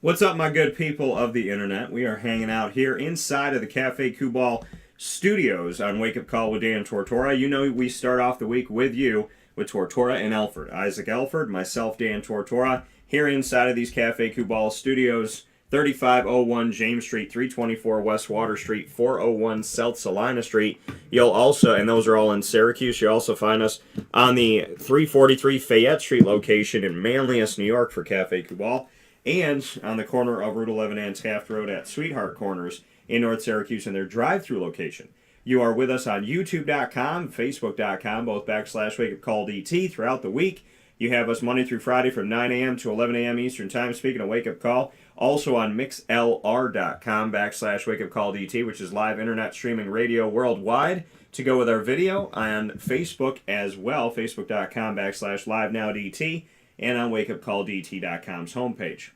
What's up, my good people of the internet? We are hanging out here inside of the Cafe Kubal studios on Wake Up Call with Dan Tortora. You know we start off the week with you with Tortora and Alford. Isaac Alford, myself, Dan Tortora, here inside of these Cafe Kubal studios, 3501 James Street, 324 West Water Street, 401 South Salina Street. You'll also, and those are all in Syracuse, you'll also find us on the 343 Fayette Street location in Manlius, New York for Cafe Kubal, and on the corner of Route 11 and Taft Road at Sweetheart Corners in North Syracuse in their drive-thru location. You are with us on YouTube.com, Facebook.com, both /WakeUpCallDT throughout the week. You have us Monday through Friday from 9 a.m. to 11 a.m. Eastern Time, speaking of Wake Up Call. Also on MixLR.com /WakeUpCallDT, which is live internet streaming radio worldwide. To go with our video on Facebook as well, Facebook.com /LiveNowDT, and on WakeUpCallDT.com's homepage.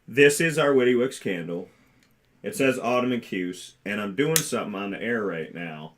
This is our Witty Wicks candle. It says Autumn and Cuse, and I'm doing something on the air right now.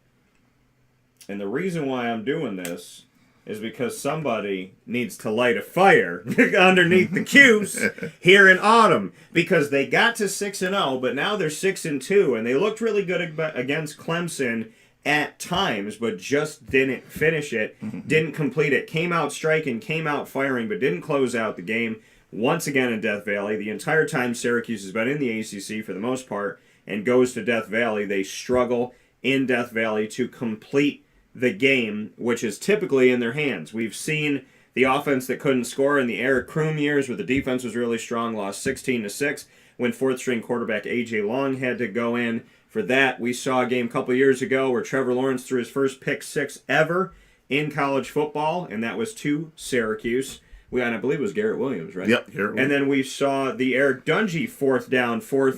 And the reason why I'm doing this is because somebody needs to light a fire underneath the Cuse here in Autumn, because they got to 6-0, but now they're 6-2, and they looked really good against Clemson at times, but just didn't finish it, didn't complete it, came out striking, came out firing, but didn't close out the game. Once again in Death Valley, the entire time Syracuse has been in the ACC for the most part and goes to Death Valley, they struggle in Death Valley to complete the game, which is typically in their hands. We've seen the offense that couldn't score in the Eric Kroom years where the defense was really strong, lost 16-6 when fourth-string quarterback A.J. Long had to go in for that. We saw a game a couple years ago where Trevor Lawrence threw his first pick six ever in college football, and that was to Syracuse. And I believe it was Garrett Williams, right? Yep, Garrett Williams. And then we saw the Eric Dungy fourth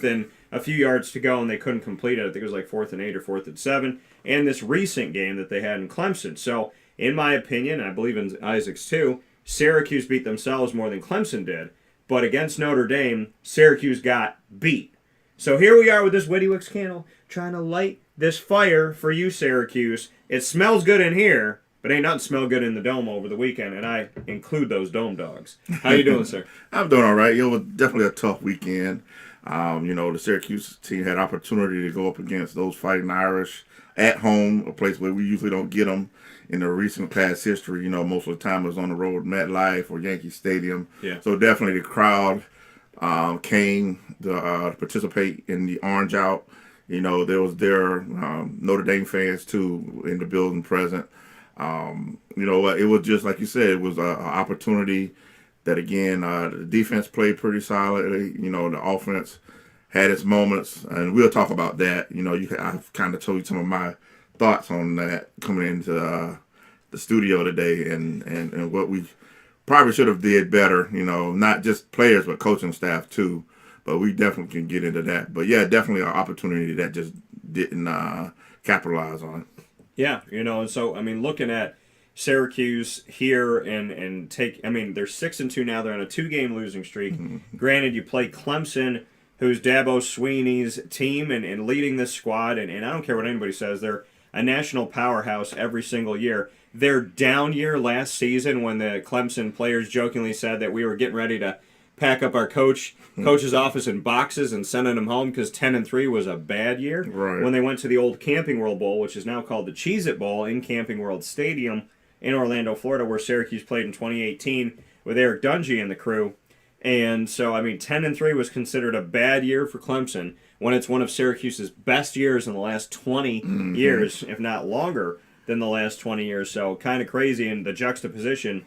and a few yards to go, and they couldn't complete it. I think it was like 4th and 8 or 4th and 7. And this recent game that they had in Clemson. So, in my opinion, I believe in Isaac's too, Syracuse beat themselves more than Clemson did. But against Notre Dame, Syracuse got beat. So here we are with this Witty Wicks candle, trying to light this fire for you, Syracuse. It smells good in here, but ain't nothing smell good in the dome over the weekend, and I include those dome dogs. How you doing, sir? I'm doing all right. It was definitely a tough weekend. The Syracuse team had opportunity to go up against those Fighting Irish at home, a place where we usually don't get them in the recent past history. Most of the time it was on the road, MetLife or Yankee Stadium. Yeah. So definitely the crowd came to participate in the Orange Out. There was Notre Dame fans, too, in the building present. It was just like you said, it was an opportunity that, again, the defense played pretty solidly. The offense had its moments, and we'll talk about that. I've kind of told you some of my thoughts on that coming into the studio today, and what we probably should have did better. Not just players, but coaching staff too. But we definitely can get into that. But yeah, definitely an opportunity that just didn't capitalize on. Yeah, and so, looking at Syracuse here they're 6-2 now. They're on a 2-game losing streak. Granted, you play Clemson, who's Dabo Sweeney's team and leading this squad, and I don't care what anybody says, they're a national powerhouse every single year. Their down year last season, when the Clemson players jokingly said that we were getting ready to pack up our coach's office in boxes and sending him home because 10-3 was a bad year. Right. When they went to the old Camping World Bowl, which is now called the Cheez-It Bowl in Camping World Stadium in Orlando, Florida, where Syracuse played in 2018 with Eric Dungy and the crew. And so, 10-3 was considered a bad year for Clemson when it's one of Syracuse's best years in the last 20 years, if not longer than the last 20 years. So kind of crazy in the juxtaposition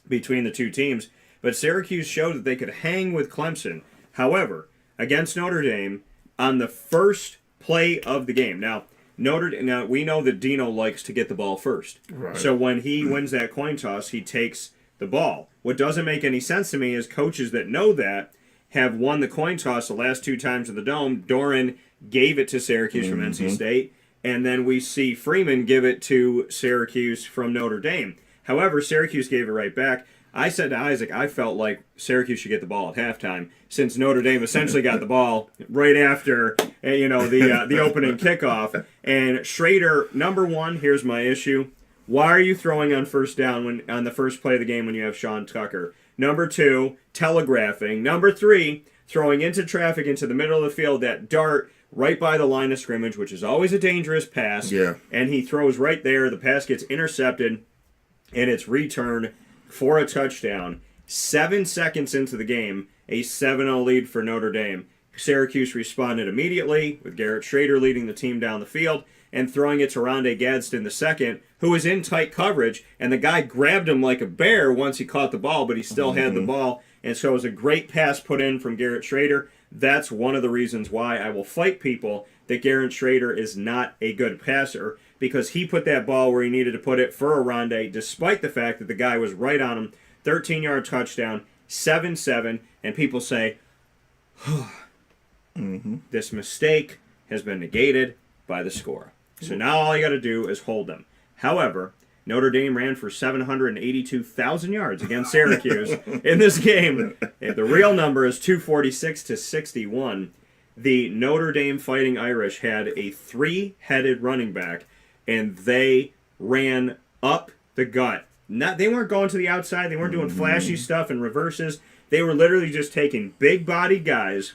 between the two teams. But Syracuse showed that they could hang with Clemson. However, against Notre Dame, on the first play of the game. Now, we know that Dino likes to get the ball first. Right. So when he wins that coin toss, he takes the ball. What doesn't make any sense to me is coaches that know that have won the coin toss the last 2 times in the Dome. Doran gave it to Syracuse from NC State, and then we see Freeman give it to Syracuse from Notre Dame. However, Syracuse gave it right back. I said to Isaac, I felt like Syracuse should get the ball at halftime since Notre Dame essentially got the ball right after the opening kickoff. And Schrader, number one, here's my issue. Why are you throwing on first down on the first play of the game when you have Sean Tucker? Number two, telegraphing. Number three, throwing into traffic into the middle of the field, that dart right by the line of scrimmage, which is always a dangerous pass. Yeah. And he throws right there. The pass gets intercepted, and it's returned for a touchdown. 7 seconds into the game, a 7-0 lead for Notre Dame. Syracuse responded immediately with Garrett Schrader leading the team down the field and throwing it to Rondé Gadsden II, who was in tight coverage, and the guy grabbed him like a bear once he caught the ball, but he still had the ball. And so it was a great pass put in from Garrett Schrader. That's one of the reasons why I will fight people that Garrett Schrader is not a good passer, because he put that ball where he needed to put it for a Rondé, despite the fact that the guy was right on him. 13-yard touchdown, 7-7, and people say, this mistake has been negated by the score. So now all you got to do is hold them. However, Notre Dame ran for 782,000 yards against Syracuse in this game. The real number is 246-61. The Notre Dame Fighting Irish had a three-headed running back, and they ran up the gut. They weren't going to the outside. They weren't doing flashy stuff and reverses. They were literally just taking big-bodied guys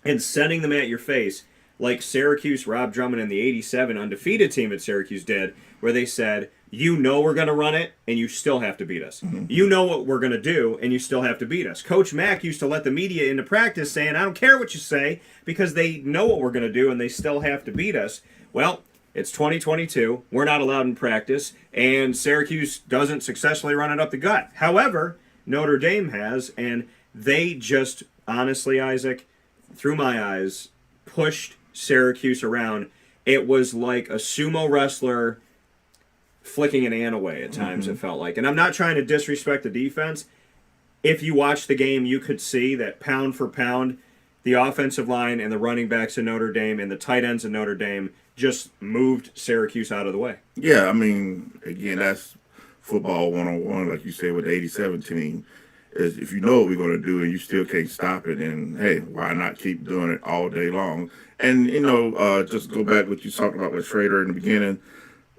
and sending them at your face, like Syracuse, Rob Drummond, and the 87 undefeated team at Syracuse did, where they said, you know we're going to run it, and you still have to beat us. You know what we're going to do, and you still have to beat us. Coach Mack used to let the media into practice saying, I don't care what you say, because they know what we're going to do, and they still have to beat us. Well, it's 2022. We're not allowed in practice, and Syracuse doesn't successfully run it up the gut. However, Notre Dame has, and they just, honestly, Isaac, through my eyes, pushed Syracuse around. It was like a sumo wrestler flicking an ant away at times, it felt like. And I'm not trying to disrespect the defense. If you watch the game, you could see that pound for pound, the offensive line and the running backs in Notre Dame and the tight ends in Notre Dame just moved Syracuse out of the way. Yeah, I mean, again, that's football 101, like you said, with the 87 team. Is if you know what we're going to do and you still can't stop it, and hey, why not keep doing it all day long? And, just go back what you talked about with Schrader in the beginning.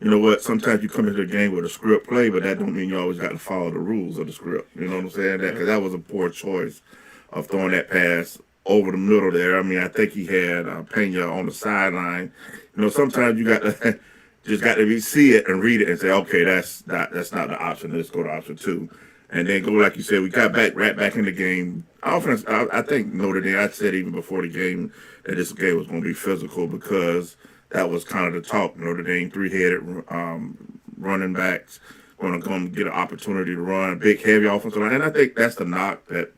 You know what? Sometimes you come into the game with a script play, but that don't mean you always got to follow the rules of the script. You know what I'm saying? Because that was a poor choice of throwing that pass over the middle there. I mean, I think he had Pena on the sideline. Sometimes you got to just got to see it and read it and say, okay, that's not the option. Let's go to option 2. And then go, like you said, we got right back in the game. Offense, I think Notre Dame, I said even before the game that this game was going to be physical, because that was kind of the talk. Notre Dame, three-headed running backs, going to get an opportunity to run, big, heavy offensive line. And I think that's the knock that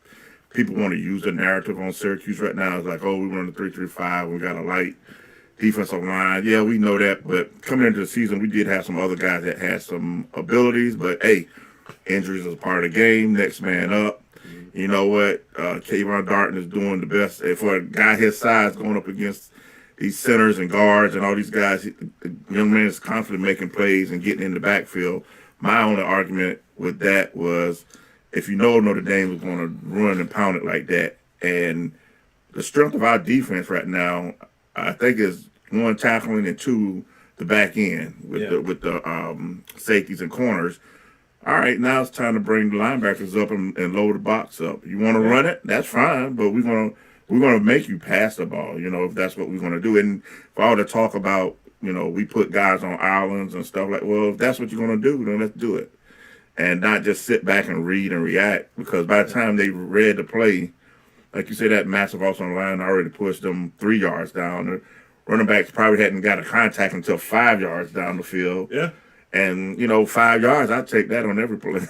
people want to use the narrative on Syracuse right now. It's like, oh, we run the 3-3-5, we got a light defensive line. Yeah, we know that. But coming into the season, we did have some other guys that had some abilities. But, hey, injuries is a part of the game. Next man up. You know what? Kayvon Darton is doing the best. For a guy his size going up against these centers and guards and all these guys, the young man is constantly making plays and getting in the backfield. My only argument with that was, if you know Notre Dame was going to run and pound it like that, and the strength of our defense right now, I think, is 1, tackling, and 2, the back end with the safeties and corners. All right, now it's time to bring the linebackers up and load the box up. You want to run it? That's fine, but we're gonna make you pass the ball. If that's what we're gonna do. And for all the talk about, we put guys on islands and stuff like, well, if that's what you're gonna do, then let's do it, and not just sit back and read and react. Because by the time they read the play, like you said, that massive offensive line already pushed them 3 yards down. The running backs probably hadn't got a contact until 5 yards down the field. Yeah. And, 5 yards, I'd take that on every play.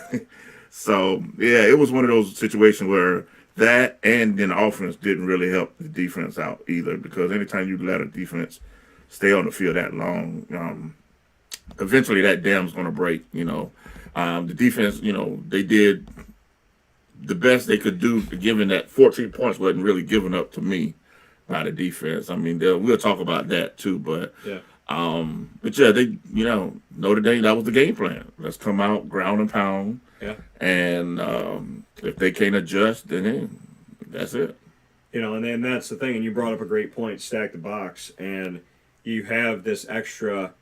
So, yeah, it was one of those situations where that and then the offense didn't really help the defense out either, because anytime you let a defense stay on the field that long, eventually that dam's going to break, The defense, they did the best they could do, given that 14 points wasn't really given up to me by the defense. I mean, we'll talk about that too, but But yeah, Notre Dame, that was the game plan. Let's come out, ground and pound. Yeah. And if they can't adjust, then hey, that's it. And then that's the thing. And you brought up a great point, stack the box. And you have this extra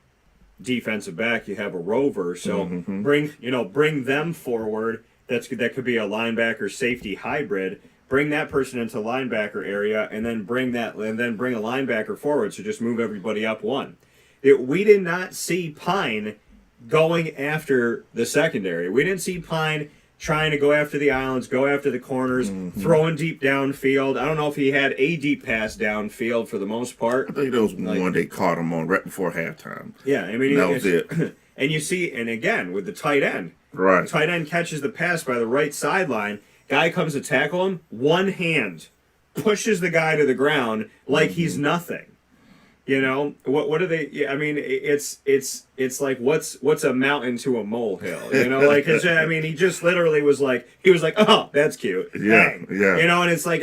defensive back. You have a rover. So bring them forward. That could be a linebacker safety hybrid. Bring that person into linebacker area, and then bring a linebacker forward. So just move everybody up one. We did not see Pine going after the secondary. We didn't see Pine trying to go after the islands, go after the corners, throwing deep downfield. I don't know if he had a deep pass downfield for the most part. I think there was one they caught him on right before halftime. Yeah, I mean, that was it. And you see, and again with the tight end, right? Tight end catches the pass by the right sideline. Guy comes to tackle him, one hand pushes the guy to the ground like he's nothing. What are they? Yeah, I mean, it's like what's a mountain to a molehill? He just literally was like, oh, that's cute. Yeah, Dang. yeah. And it's like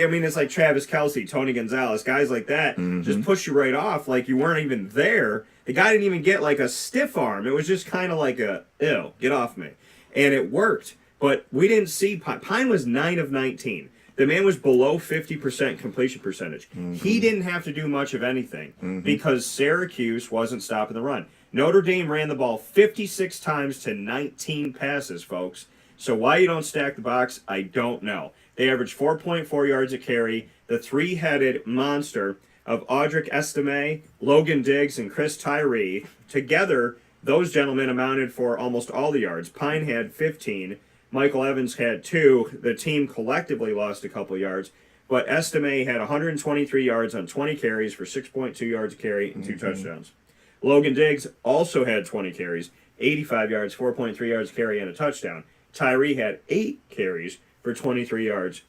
Travis Kelce, Tony Gonzalez, guys like that just push you right off like you weren't even there. The guy didn't even get like a stiff arm. It was just kind of like ew, get off me, and it worked. But we didn't see Pine. Pine was 9 of 19. The man was below 50% completion percentage. He didn't have to do much of anything because Syracuse wasn't stopping the run. Notre Dame ran the ball 56 times to 19 passes, folks. So why you don't stack the box, I don't know. They averaged 4.4 yards a carry. The three-headed monster of Audric Estime, Logan Diggs, and Chris Tyree, together, those gentlemen amounted for almost all the yards. Pine had 15. Michael Evans had 2. The team collectively lost a couple yards. But Estime had 123 yards on 20 carries for 6.2 yards a carry and 2 touchdowns. Logan Diggs also had 20 carries, 85 yards, 4.3 yards a carry, and a touchdown. Tyree had 8 carries for 23 yards,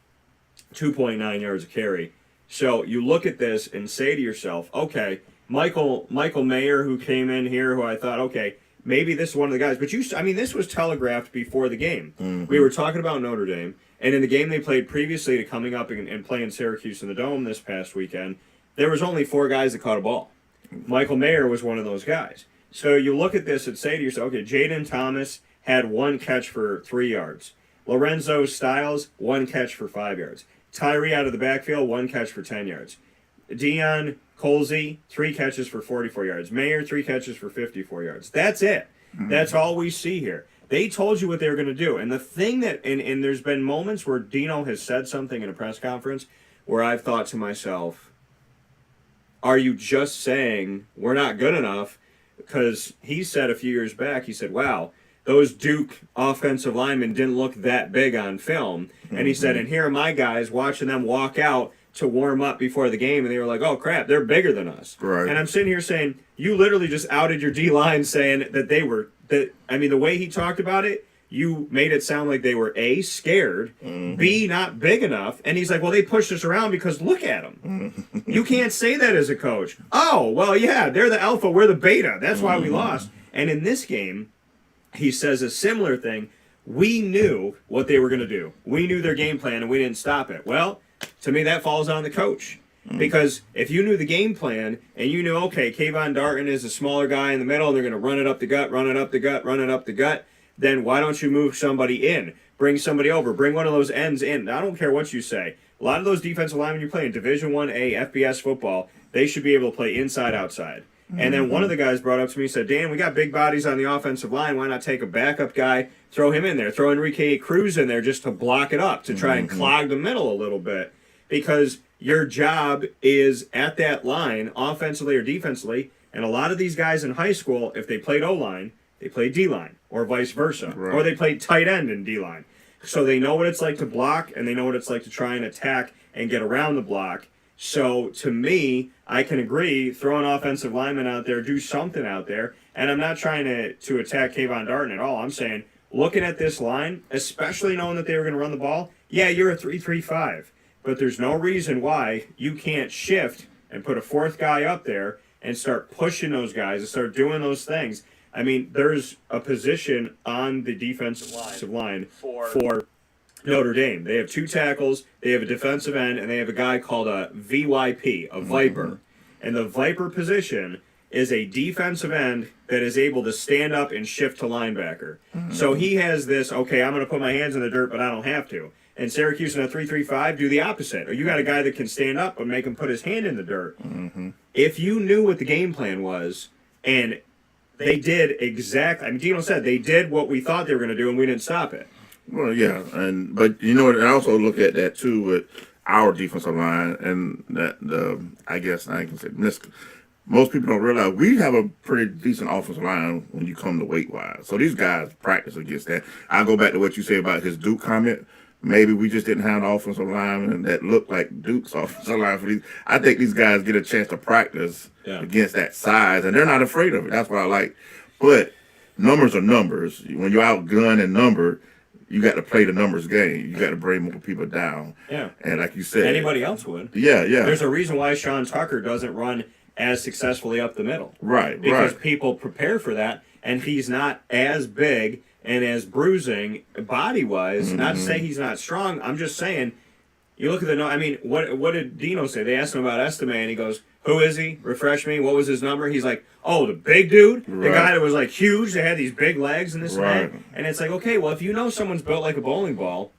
2.9 yards a carry. So you look at this and say to yourself, okay, Michael Mayer, who came in here, who I thought, okay, maybe this is one of the guys. But this was telegraphed before the game. We were talking about Notre Dame, and in the game they played previously to coming up and playing Syracuse in the Dome this past weekend, there was only 4 guys that caught a ball. Michael Mayer was one of those guys. So you look at this and say to yourself, okay, Jaden Thomas had 1 catch for 3 yards. Lorenzo Styles, 1 catch for 5 yards. Tyree out of the backfield, 1 catch for 10 yards. Dion Colsey, 3 catches for 44 yards. Mayer, 3 catches for 54 yards. That's it. That's all we see here. They told you what they were going to do. And the thing that, and there's been moments where Dino has said something in a press conference where I've thought to myself, are you just saying we're not good enough? Because he said a few years back, he said, wow, those Duke offensive linemen didn't look that big on film. And he said, and here are my guys watching them walk out to warm up before the game, and they were like, oh, crap, they're bigger than us. Right. And I'm sitting here saying, you literally just outed your D-line saying that they were, the way he talked about it, you made it sound like they were A, scared, B, not big enough, and he's like, well, they pushed us around because look at them. You can't say that as a coach. Oh, well, yeah, they're the alpha, we're the beta. That's why we lost. And in this game, he says a similar thing. We knew what they were going to do. We knew their game plan, and we didn't stop it. Well, to me, that falls on the coach. Because if you knew the game plan, and you knew, okay, Kayvon Darton is a smaller guy in the middle, and they're going to run it up the gut, run it up the gut, run it up the gut, then why don't you move somebody in? Bring somebody over. Bring one of those ends in. I don't care what you say. A lot of those defensive linemen you play in Division I-A FBS football, they should be able to play inside, outside. And then one of the guys brought up to me and said, Dan, we got big bodies on the offensive line. Why not take a backup guy, throw him in there, throw Enrique Cruz in there just to block it up, to try and clog the middle a little bit? Because your job is at that line, offensively or defensively, and a lot of these guys in high school, if they played O-line, they played D-line, or vice versa. Right. Or they played tight end in D-line. So they know what it's like to block, and they know what it's like to try and attack and get around the block. So, to me, I can agree, throw an offensive lineman out there, do something out there, and I'm not trying to attack Kayvon Darton at all. I'm saying, looking at this line, especially knowing that they were going to run the ball, yeah, you're a 3-3-5, but there's no reason why you can't shift and put a 4th guy up there and start pushing those guys and start doing those things. I mean, there's a position on the defensive line for Notre Dame. They have 2 tackles, they have a defensive end, and they have a guy called a VYP, a Viper. And the Viper position is a defensive end that is able to stand up and shift to linebacker. So he has this, okay, I'm going to put my hands in the dirt, but I don't have to. And Syracuse in a 3-3-5 do the opposite. Or you got a guy that can stand up but make him put his hand in the dirt. If you knew what the game plan was, and they did exactly, I mean, Dino said they did what we thought they were going to do, and we didn't stop it. Well, yeah, but you know, and I also look at that too with our defensive line, and that I guess I can say most people don't realize we have a pretty decent offensive line when you come to weight wise. So these guys practice against that. I go back to what you say about his Duke comment. Maybe we just didn't have an offensive lineman that looked like Duke's offensive line for these. I think these guys get a chance to practice against that size, and they're not afraid of it. That's what I like. But numbers are numbers. When you're outgunned and numbered, you got to play the numbers game. You got to bring more people down. Yeah. And like you said, anybody else would. Yeah. There's a reason why Sean Tucker doesn't run as successfully up the middle. Right. Because people prepare for that, and he's not as big and as bruising body-wise. Not to say he's not strong. I'm just saying, you look at I mean, what did Dino say? They asked him about Estime, and he goes, who is he? Refresh me. What was his number? He's like, oh, the big dude? The guy that was, like, huge. They had these big legs and this and that. And it's like, okay, well, if you know someone's built like a bowling ball,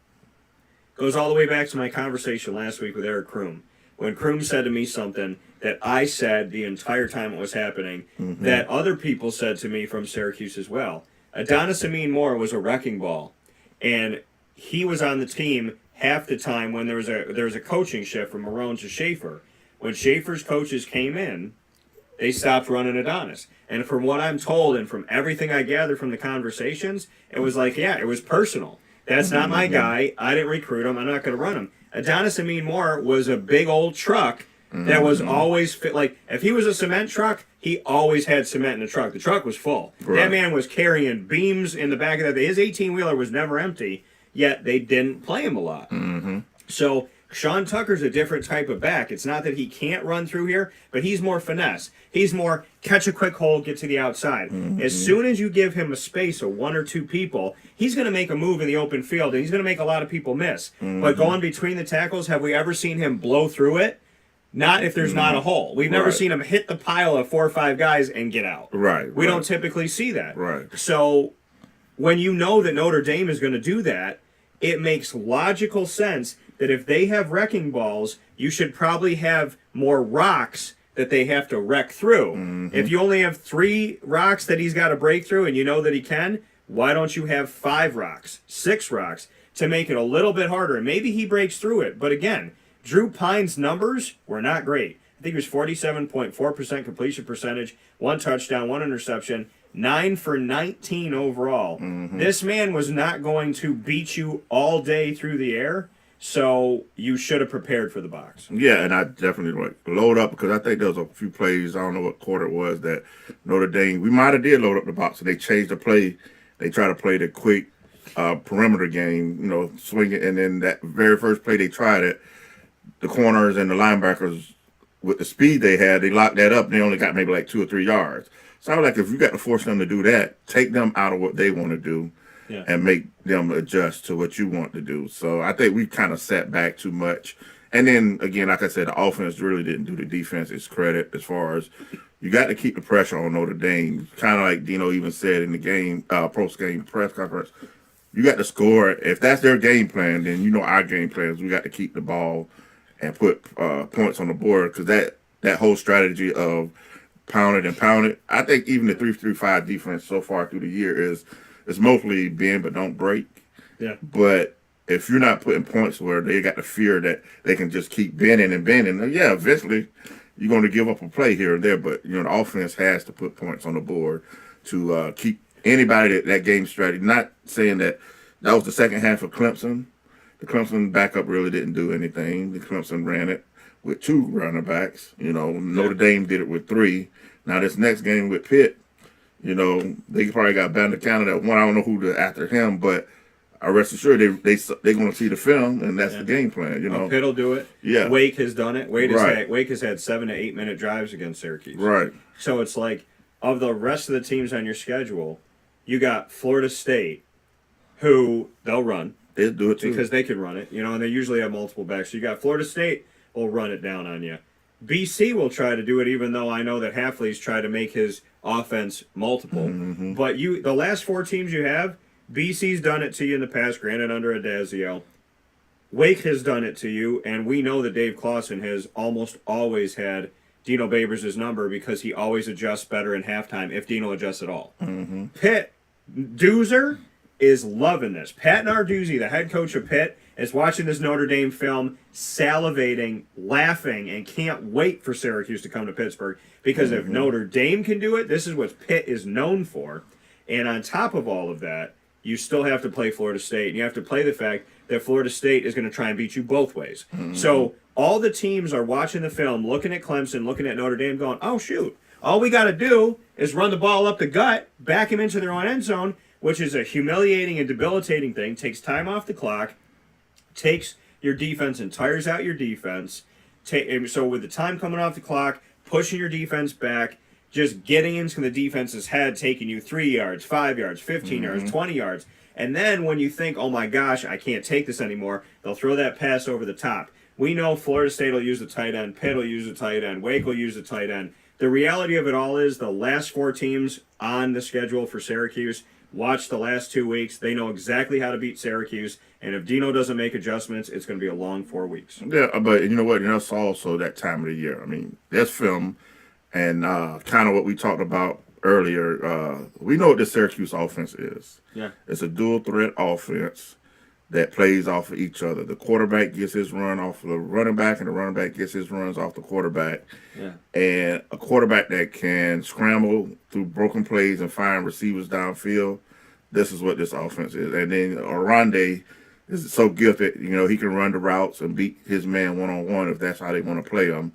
goes all the way back to my conversation last week with Eric Kroom. When Kroom said to me something that I said the entire time it was happening, that other people said to me from Syracuse as well. Adonis Amin Moore was a wrecking ball, and he was on the team half the time when there was a coaching shift from Marone to Schaefer. When Schaefer's coaches came in, they stopped running Adonis. And from what I'm told and from everything I gathered from the conversations, it was like, yeah, it was personal. That's not my guy. I didn't recruit him. I'm not going to run him. Adonis Amin Moore was a big old truck that was always fit. Like, if he was a cement truck, he always had cement in the truck. The truck was full. That man was carrying beams in the back of that. His 18-wheeler was never empty, yet they didn't play him a lot. So Sean Tucker's a different type of back. It's not that he can't run through here, but he's more finesse. He's more catch a quick hold, get to the outside. As soon as you give him a space of one or two people, he's going to make a move in the open field, and he's going to make a lot of people miss. But going between the tackles, have we ever seen him blow through it? Not if there's not a hole. We've never seen him hit the pile of 4 or 5 guys and get out. We don't typically see that. So when you know that Notre Dame is going to do that, it makes logical sense that if they have wrecking balls, you should probably have more rocks that they have to wreck through. If you only have 3 rocks that he's got to break through and you know that he can, why don't you have 5 rocks, 6 rocks to make it a little bit harder? And maybe he breaks through it. But again, Drew Pine's numbers were not great. I think it was 47.4% completion percentage, 1 touchdown, 1 interception, 9 for 19 overall. This man was not going to beat you all day through the air, so you should have prepared for the box. Yeah, and I definitely load up, because I think there was a few plays, I don't know what quarter it was, that Notre Dame, we might have did load up the box, and they changed the play. They tried to play the quick perimeter game, swing it, and then that very first play they tried it, the corners and the linebackers, with the speed they had, they locked that up, and they only got maybe like 2 or 3 yards. So I was like, if you got to force them to do that, take them out of what they want to do and make them adjust to what you want to do. So I think we kind of sat back too much. And then, again, like I said, the offense really didn't do the defense's credit as far as you got to keep the pressure on Notre Dame. Kind of like Dino even said in the game, post-game press conference, you got to score. If that's their game plan, then our game plan is we got to keep the ball and put points on the board, because that whole strategy of pound it and pound it, I think even the 3-3-5 defense so far through the year is mostly bend but don't break. Yeah. But if you're not putting points where they got the fear that they can just keep bending and bending, eventually you're going to give up a play here and there. But the offense has to put points on the board to keep anybody that game strategy. Not saying that was the second half of Clemson. The Clemson backup really didn't do anything. The Clemson ran it with 2 running backs. Notre Dame did it with 3. Now this next game with Pitt, they probably got bound to counter that one. I don't know who after him, but I rest assured they're going to see the film, and that's the game plan. Pitt will do it. Yeah. Wake has done it. Wake has had 7 to 8 minute drives against Syracuse. Right. So it's like, of the rest of the teams on your schedule, you got Florida State, who they'll run. They'll do it too. Because they can run it, and they usually have multiple backs. So you got Florida State will run it down on you. BC will try to do it, even though I know that Hafley's tried to make his offense multiple. But the last 4 teams you have, BC's done it to you in the past, granted under Adazio. Wake has done it to you, and we know that Dave Clawson has almost always had Dino Babers' number because he always adjusts better in halftime if Dino adjusts at all. Pitt, Doozer is loving this. Pat Narduzzi, the head coach of Pitt, is watching this Notre Dame film, salivating, laughing, and can't wait for Syracuse to come to Pittsburgh because if Notre Dame can do it, this is what Pitt is known for. And on top of all of that, you still have to play Florida State, and you have to play the fact that Florida State is going to try and beat you both ways. So all the teams are watching the film, looking at Clemson, looking at Notre Dame, going, oh, shoot, all we got to do is run the ball up the gut, back him into their own end zone, which is a humiliating and debilitating thing, takes time off the clock, takes your defense and tires out your defense. So with the time coming off the clock, pushing your defense back, just getting into the defense's head, taking you 3 yards, 5 yards, 15 yards, 20 yards. And then when you think, oh my gosh, I can't take this anymore, they'll throw that pass over the top. We know Florida State will use the tight end, Pitt will use the tight end, Wake will use the tight end. The reality of it all is the last 4 teams on the schedule for Syracuse, watch the last 2 weeks. They know exactly how to beat Syracuse. And if Dino doesn't make adjustments, it's going to be a long 4 weeks. Yeah, but you know what? That's also that time of the year. I mean, there's film and kind of what we talked about earlier. We know what the Syracuse offense is. Yeah. It's a dual threat offense that plays off of each other. The quarterback gets his run off of the running back, and the running back gets his runs off the quarterback. Yeah. And a quarterback that can scramble through broken plays and find receivers downfield. This is what this offense is. And then Arande is so gifted, he can run the routes and beat his man one-on-one if that's how they want to play him.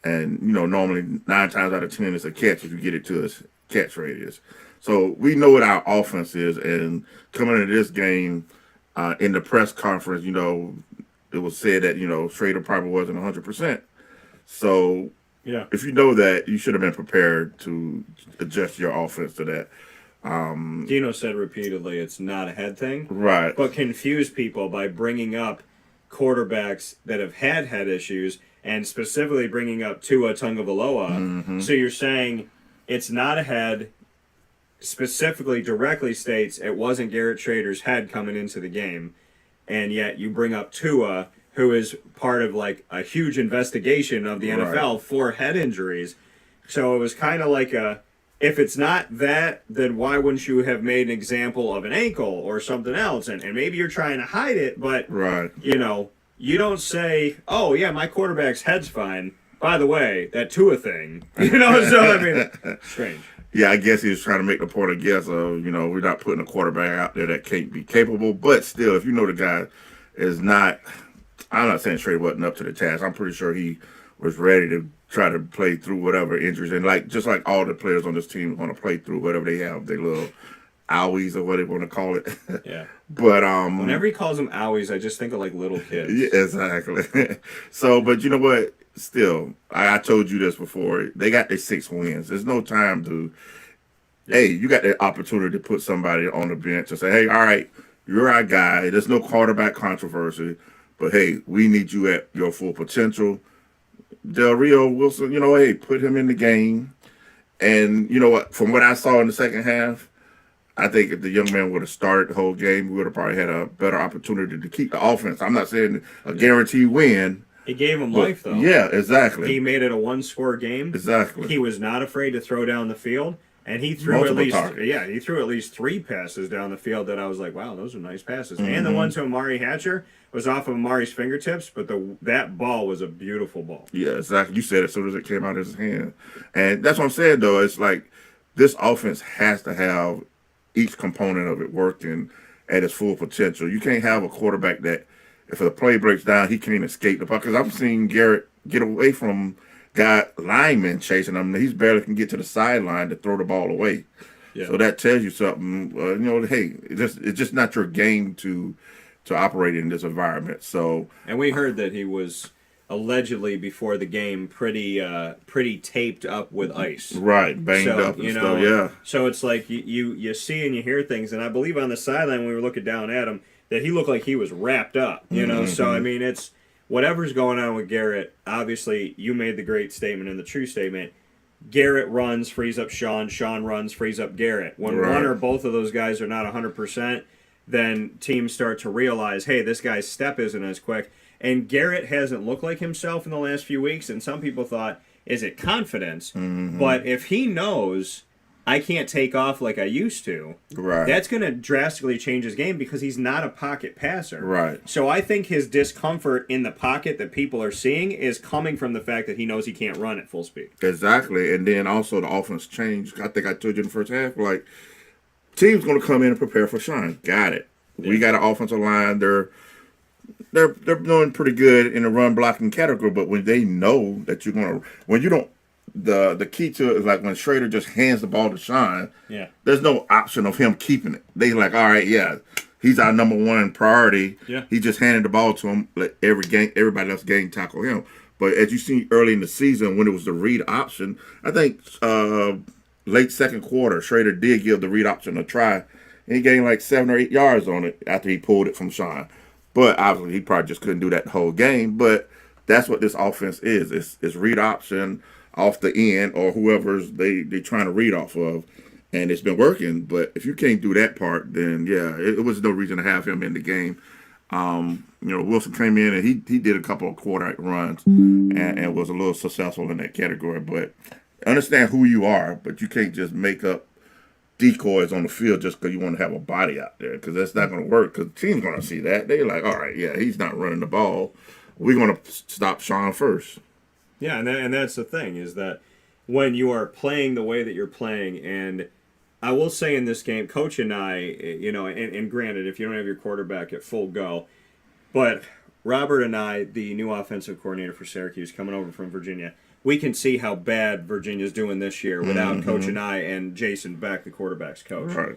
And, normally 9 times out of 10 it's a catch if you get it to his catch radius. So we know what our offense is. And coming into this game, in the press conference, it was said that, Schrader probably wasn't 100%. So yeah, if you know that, you should have been prepared to adjust your offense to that. Dino said repeatedly it's not a head thing. Right. But confuse people by bringing up quarterbacks that have had head issues and specifically bringing up Tua Tagovailoa. So you're saying it's not a head, specifically directly states it wasn't Garrett Schrader's head coming into the game, and yet you bring up Tua, who is part of like a huge investigation of the NFL for head injuries. So it was kind of like if it's not that, then why wouldn't you have made an example of an ankle or something else? And maybe you're trying to hide it, but you don't say, oh yeah, my quarterback's head's fine. By the way, that Tua thing, so I mean, strange. Yeah, I guess he was trying to make the point, I guess, of, we're not putting a quarterback out there that can't be capable. But still, if the guy is not, I'm not saying Schrader wasn't up to the task. I'm pretty sure he was ready to try to play through whatever injuries. And just like all the players on this team want to play through whatever they have, their little owies or what they want to call it. Yeah. But whenever he calls them owies, I just think of like little kids. Yeah, exactly. So, but you know what? Still, I told you this before. They got their 6 wins. There's no time to. Hey, you got the opportunity to put somebody on the bench and say, "Hey, all right, you're our guy." There's no quarterback controversy, but hey, we need you at your full potential. Del Rio Wilson, hey, put him in the game. And you know what? From what I saw in the second half, I think if the young man would have started the whole game, we would have probably had a better opportunity to keep the offense. I'm not saying a guaranteed win. He gave him life, though. Yeah, exactly. He made it a 1-score game. Exactly. He was not afraid to throw down the field, and he threw he threw at least 3 passes down the field that I was like, wow, those are nice passes. And the one to Amari Hatcher was off of Amari's fingertips, but that ball was a beautiful ball. Yeah, exactly. You said it as soon as it came out of his hand. And that's what I'm saying, though. It's like this offense has to have each component of it working at its full potential. You can't have a quarterback that, if the play breaks down, he can't escape the puck. Because I've seen Garrett get away from linemen chasing him. He barely can get to the sideline to throw the ball away. Yeah. So that tells you something. Hey, it's just not your game to operate in this environment. So, and we heard that he was allegedly before the game pretty taped up with ice. Right, banged up and stuff. Yeah. So it's like you see and you hear things, and I believe on the sideline when we were looking down at him, that he looked like he was wrapped up, So, I mean, whatever's going on with Garrett, obviously you made the great statement and the true statement. Garrett runs, frees up Sean. Sean runs, frees up Garrett. When one or both of those guys are not 100%, then teams start to realize, hey, this guy's step isn't as quick. And Garrett hasn't looked like himself in the last few weeks, and some people thought, is it confidence? Mm-hmm. But if he knows I can't take off like I used to, that's going to drastically change his game because he's not a pocket passer. Right. So I think his discomfort in the pocket that people are seeing is coming from the fact that he knows he can't run at full speed. Exactly. And then also the offense changed. I think I told you in the first half, like, team's going to come in and prepare for Sean. Got it. Yeah. We got an offensive line. They're doing pretty good in the run blocking category, but when they know that you're going to, when you don't, the key to it is like when Schrader just hands the ball to Sean, there's no option of him keeping it. They like, all right, he's our number one priority. Yeah. He just handed the ball to him. Let everybody else gang tackle him. But as you see early in the season when it was the read option, I think late second quarter, Schrader did give the read option a try, and he gained like 7 or 8 yards on it after he pulled it from Sean. But obviously he probably just couldn't do that the whole game. But that's what this offense is. It's read option off the end or whoever's they trying to read off of. And it's been working. But if you can't do that part, then, it was no reason to have him in the game. Wilson came in and he did a couple of quarter runs and was a little successful in that category. But understand who you are, but you can't just make up decoys on the field just because you want to have a body out there, because that's not going to work, because the team's going to see that. They're like, all right, he's not running the ball. We're going to stop Sean first. Yeah, and that's the thing, is that when you are playing the way that you're playing, and I will say in this game, Coach and I, and granted, if you don't have your quarterback at full go, but Robert and I, the new offensive coordinator for Syracuse, coming over from Virginia, we can see how bad Virginia's doing this year without Coach and I and Jason Beck, the quarterback's coach. Right.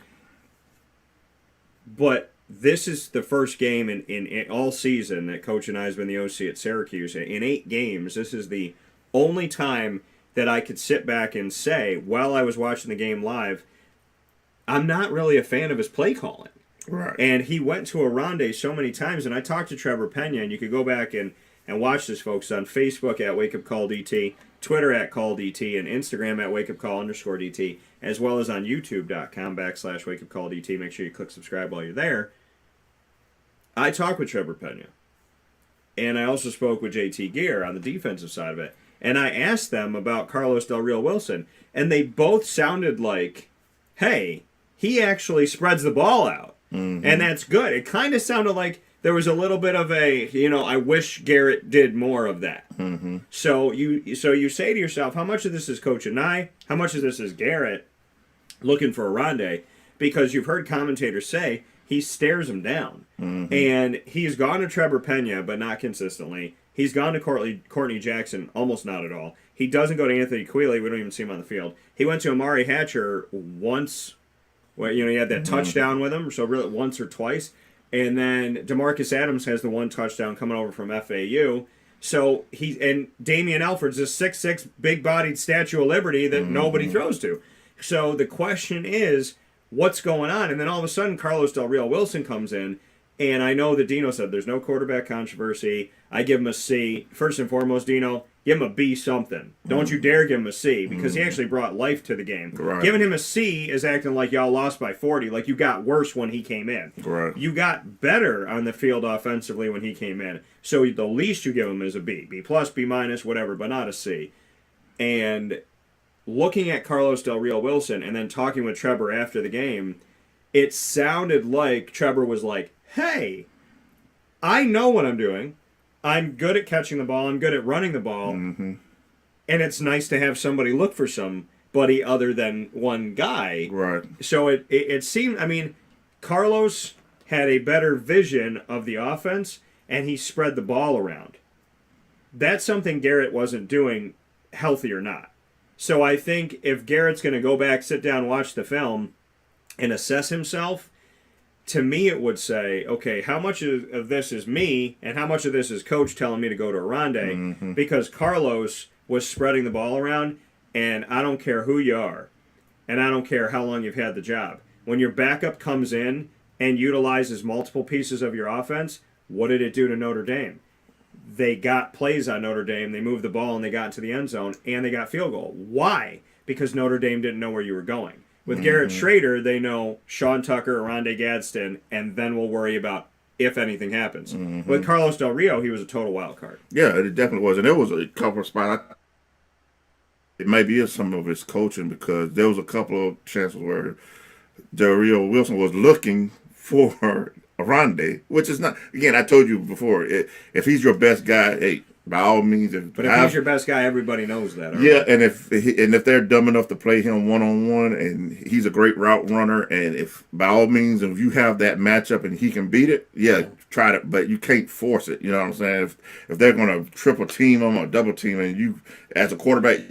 But this is the first game in all season that Coach and I has been the OC at Syracuse. In 8 games, this is the only time that I could sit back and say, while I was watching the game live, I'm not really a fan of his play calling. Right. And he went to a ronde so many times, and I talked to Trevor Pena, and you could go back and watch this, folks, on Facebook at WakeUpCallDT, Twitter at CallDT, and Instagram at WakeUpCall_DT, as well as on YouTube.com/WakeUpCallDT. Make sure you click subscribe while you're there. I talked with Trevor Pena, and I also spoke with JT Gear on the defensive side of it, and I asked them about Carlos Del Rio Wilson, and they both sounded like, hey, he actually spreads the ball out, and that's good. It kind of sounded like there was a little bit of a, I wish Garrett did more of that. Mm-hmm. So you say to yourself, how much of this is Coach and I? How much of this is Garrett looking for a ronde? Because you've heard commentators say he stares him down. Mm-hmm. And he's gone to Trevor Pena, but not consistently. He's gone to Courtney Jackson, almost not at all. He doesn't go to Anthony Quealy. We don't even see him on the field. He went to Amari Hatcher once. Well, he had that touchdown with him, so really once or twice. And then DeMarcus Adams has the one touchdown coming over from FAU. So and Damian Alford's this 6'6", big-bodied Statue of Liberty that nobody throws to. So the question is, what's going on? And then all of a sudden, Carlos Del Rio Wilson comes in, and I know that Dino said there's no quarterback controversy. I give him a C. First and foremost, Dino, give him a B something. Don't you dare give him a C, because he actually brought life to the game. Right. Giving him a C is acting like y'all lost by 40, like you got worse when he came in. Right. You got better on the field offensively when he came in. So the least you give him is a B. B plus, B minus, whatever, but not a C. And looking at Carlos Del Rio Wilson and then talking with Trevor after the game, it sounded like Trevor was like, hey, I know what I'm doing. I'm good at catching the ball. I'm good at running the ball. Mm-hmm. And it's nice to have somebody look for somebody other than one guy. Right. So it seemed, Carlos had a better vision of the offense, and he spread the ball around. That's something Garrett wasn't doing, healthy or not. So I think if Garrett's going to go back, sit down, watch the film, and assess himself, to me it would say, okay, how much of this is me and how much of this is Coach telling me to go to a ronde? Mm-hmm. Because Carlos was spreading the ball around, and I don't care who you are, and I don't care how long you've had the job. When your backup comes in and utilizes multiple pieces of your offense, what did it do to Notre Dame? they got plays on Notre Dame, they moved the ball, and they got into the end zone, and they got field goal. Why? Because Notre Dame didn't know where you were going. With Garrett Schrader, they know Sean Tucker, Rondé Gadsden, and then we'll worry about if anything happens. With Carlos Del Rio, he was a total wild card. Yeah, it definitely was. And there was a couple of spots. It maybe is some of his coaching, because there was a couple of chances where Del Rio Wilson was looking for Rondé, which is not, again, I told you before, if he's your best guy, hey, by all means. But if he's your best guy, everybody knows that. Right? Yeah, and if they're dumb enough to play him one-on-one, and he's a great route runner, and if by all means, if you have that matchup and he can beat it, yeah, try it, but you can't force it. You know what I'm saying? If they're going to triple team him or double team him, and you, as a quarterback,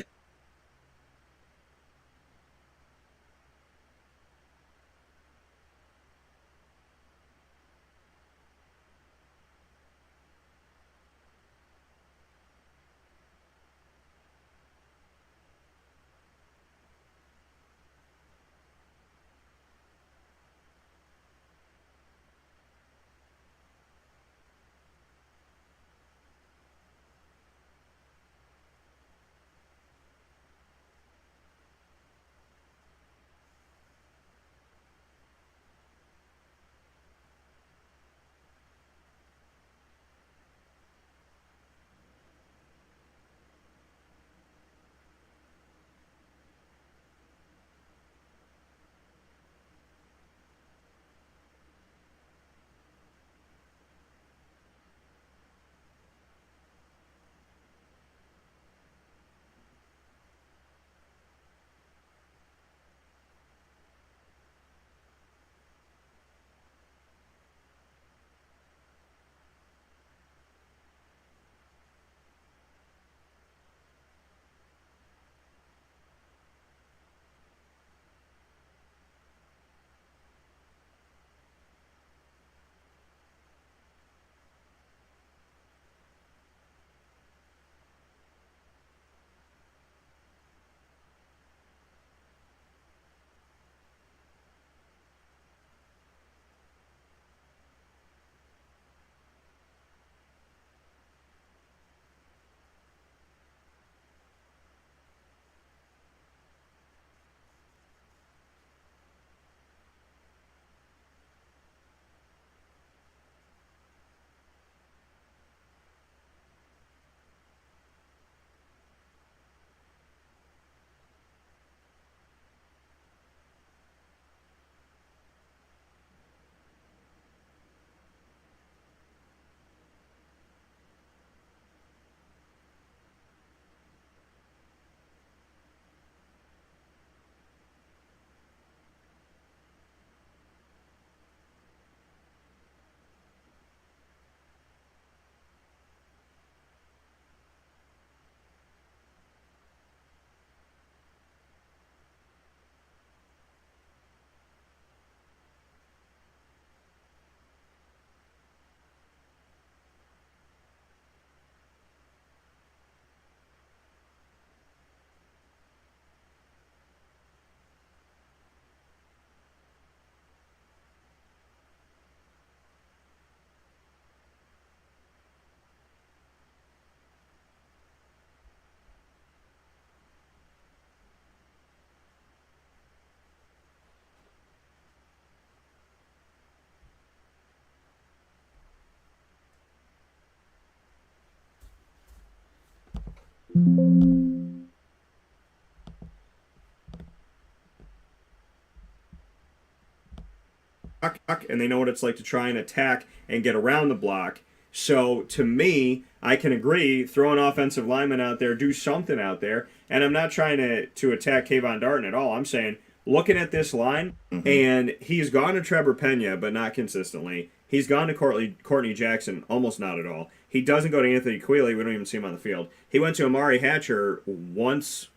and they know what it's like to try and attack and get around the block. So to me, I can agree, throw an offensive lineman out there, do something out there, and I'm not trying to attack Kayvon Darton at all. I'm saying, looking at this line, and he's gone to Trevor Pena, but not consistently. He's gone to Courtney Jackson, almost not at all. He doesn't go to Anthony Quealy. We don't even see him on the field. He went to Amari Hatcher once.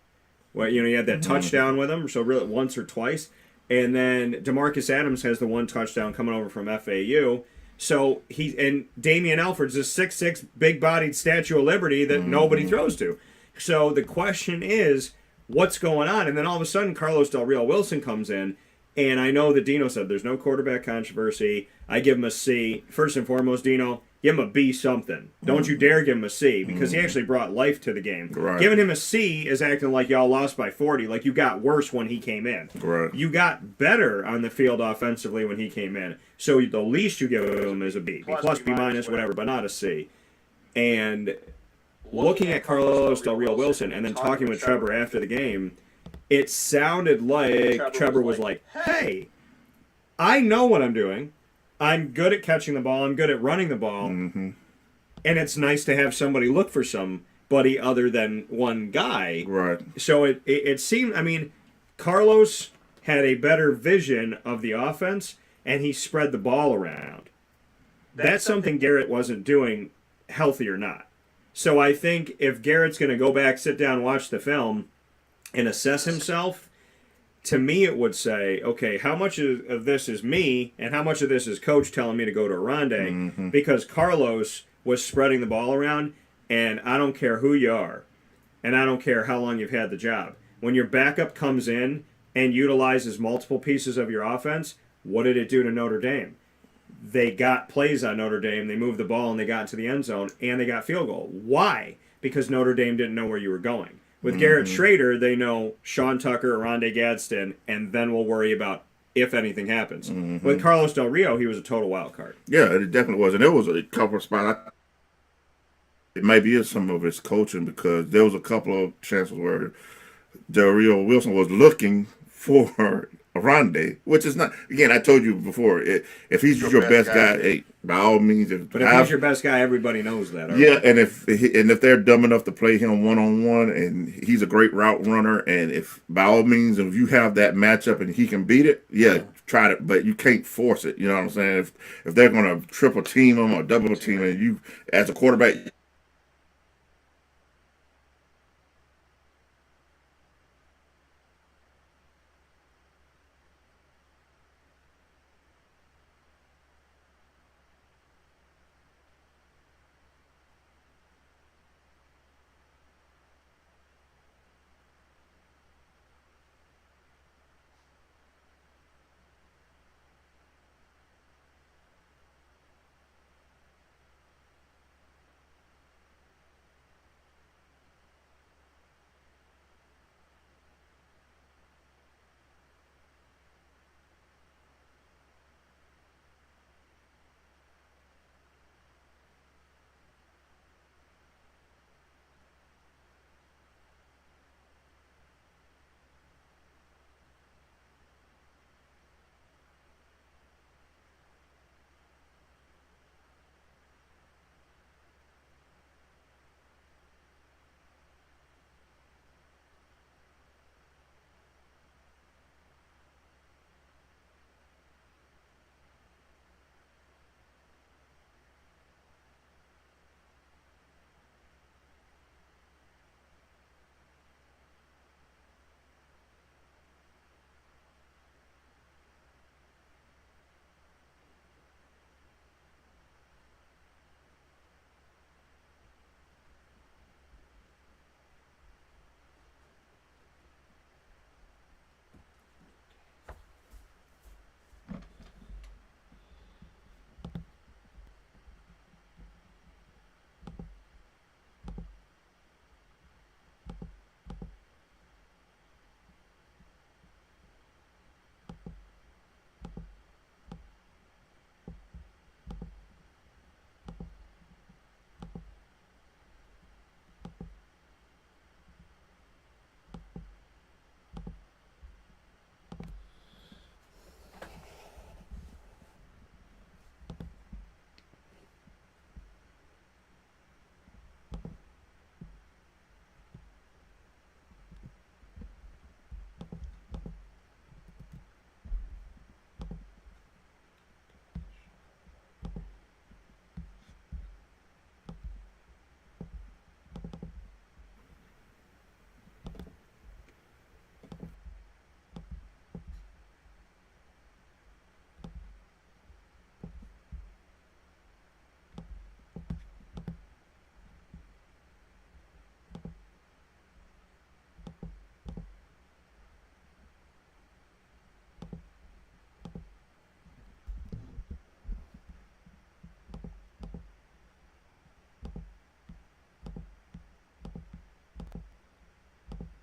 Well, you know, he had that touchdown with him, so really once or twice. And then DeMarcus Adams has the one touchdown coming over from FAU. So and Damian Alford's a 6'6", big-bodied Statue of Liberty that nobody throws to. So the question is, what's going on? And then all of a sudden, Carlos Del Rio Wilson comes in, and I know that Dino said there's no quarterback controversy. I give him a C. First and foremost, Dino, give him a B something. Don't you dare give him a C, because he actually brought life to the game. Right. Giving him a C is acting like y'all lost by 40, like you got worse when he came in. Right. You got better on the field offensively when he came in. So the least you give him is a B. B plus, B minus, whatever, but not a C. And looking at Carlos Del Rio Wilson and then talking with Trevor after the game, it sounded like Trevor was like, hey, I know what I'm doing. I'm good at catching the ball. I'm good at running the ball. Mm-hmm. And it's nice to have somebody look for somebody other than one guy. Right. So it seemed, I mean, Carlos had a better vision of the offense, and he spread the ball around. That's something Garrett wasn't doing, healthy or not. So I think if Garrett's going to go back, sit down, watch the film, and assess himself, to me it would say, okay, how much of this is me and how much of this is coach telling me to go to Ronde? Mm-hmm. Because Carlos was spreading the ball around, and I don't care who you are, and I don't care how long you've had the job. When your backup comes in and utilizes multiple pieces of your offense, what did it do to Notre Dame? They got plays on Notre Dame, they moved the ball, and they got into the end zone, and they got field goal. Why? Because Notre Dame didn't know where you were going. With Garrett Schrader, they know Sean Tucker, Rondé Gadsden, and then we'll worry about if anything happens. Mm-hmm. With Carlos Del Rio, he was a total wild card. Yeah, it definitely was. And there was a couple of spots. It maybe is some of his coaching, because there was a couple of chances where Del Rio Wilson was looking for a Rondé, which is not, again, I told you before, if he's your best guy, hey, by all means. But if he's your best guy, everybody knows that. Yeah, right? And if they're dumb enough to play him one-on-one, and he's a great route runner, and if by all means, if you have that matchup and he can beat it, yeah, try it, but you can't force it. You know what I'm saying? If they're going to triple team him or double team him, you, as a quarterback,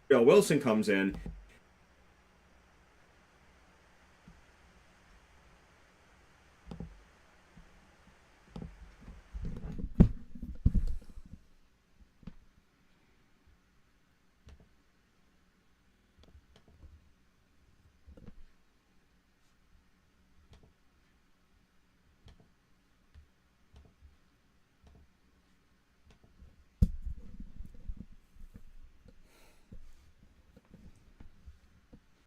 Bill Wilson comes in,